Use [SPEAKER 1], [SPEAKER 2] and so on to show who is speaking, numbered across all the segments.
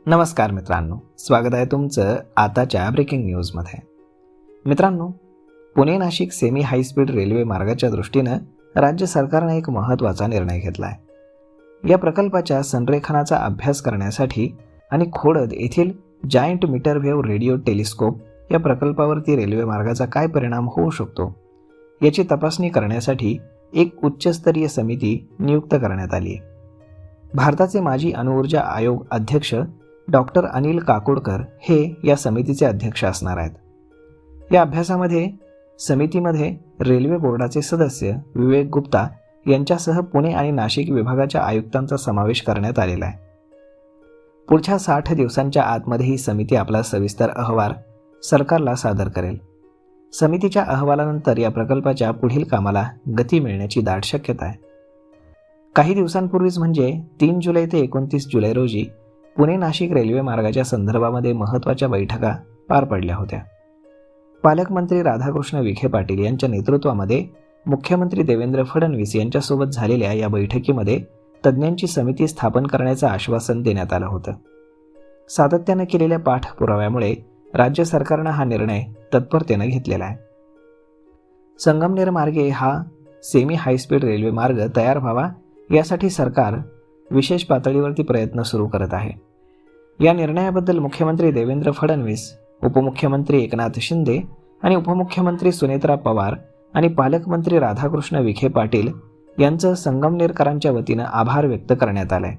[SPEAKER 1] नमस्कार मित्रांनो, स्वागत आहे तुमचं आताच्या ब्रेकिंग न्यूजमध्ये. मित्रांनो, Pune Nashik semi high speed railway मार्गाच्या दृष्टीनं राज्य सरकारने एक महत्त्वाचा निर्णय घेतला आहे. या प्रकल्पाच्या संरेखनाचा अभ्यास करण्यासाठी आणि खोडद येथील giant metre wave radio telescope या प्रकल्पावरती रेल्वे मार्गाचा काय परिणाम होऊ शकतो याची तपासणी करण्यासाठी एक उच्चस्तरीय समिती नियुक्त करण्यात आली आहे. भारताचे माजी अणुऊर्जा आयोग अध्यक्ष डॉक्टर अनिल काकोडकर हे या समितीचे अध्यक्ष असणार आहेत. या अभ्यासामध्ये समितीमध्ये रेल्वे बोर्डाचे सदस्य विवेक गुप्ता यांच्यासह पुणे आणि नाशिक विभागाच्या आयुक्तांचा समावेश करण्यात आलेला आहे. पुढच्या 60 दिवसांच्या आतमध्ये ही समिती आपला सविस्तर अहवाल सरकारला सादर करेल. समितीच्या अहवालानंतर या प्रकल्पाच्या पुढील कामाला गती मिळण्याची दाट शक्यता आहे. काही दिवसांपूर्वीच म्हणजे 3 जुलै ते 29 जुलै रोजी पुणे नाशिक रेल्वे मार्गाच्या संदर्भामध्ये महत्त्वाच्या बैठका पार पडल्या होत्या. पालकमंत्री राधाकृष्ण विखे पाटील यांच्या नेतृत्वामध्ये मुख्यमंत्री देवेंद्र फडणवीस यांच्यासोबत झालेल्या या बैठकीमध्ये तज्ज्ञांची समिती स्थापन करण्याचं आश्वासन देण्यात आलं होतं. सातत्यानं केलेल्या पाठपुराव्यामुळे राज्य सरकारनं हा निर्णय तत्परतेनं घेतलेला आहे. संगमनेर मार्गे हा सेमी हायस्पीड रेल्वे मार्ग तयार व्हावा यासाठी सरकार विशेष पातळीवरती प्रयत्न सुरू करत आहे. या निर्णयाबद्दल मुख्यमंत्री देवेंद्र फडणवीस, उपमुख्यमंत्री एकनाथ शिंदे आणि उपमुख्यमंत्री सुनेत्रा पवार आणि पालकमंत्री राधाकृष्ण विखे पाटील यांचं संगमनेरकरांच्या वतीनं आभार व्यक्त करण्यात आलंय.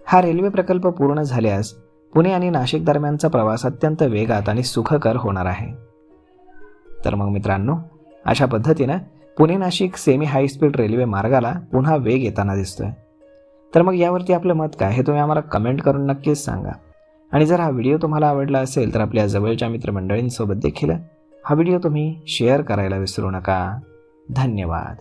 [SPEAKER 1] हा रेल्वे प्रकल्प पूर्ण झाल्यास पुणे आणि नाशिक दरम्यानचा प्रवास अत्यंत वेगात आणि सुखकर होणार आहे. तर मग मित्रांनो, अशा पद्धतीनं Pune Nashik semi high speed railway मार्गाला पुन्हा वेग येताना दिसतोय. तर मग यावरती आपलं मत काय हे तुम्ही आम्हाला कमेंट करून नक्कीच सांगा. आणि जर हा व्हिडिओ तुम्हाला आवडला असेल तर आपल्या जवळच्या मित्रमंडळींसोबत देखील हा व्हिडिओ तुम्ही शेअर करायला विसरू नका. धन्यवाद.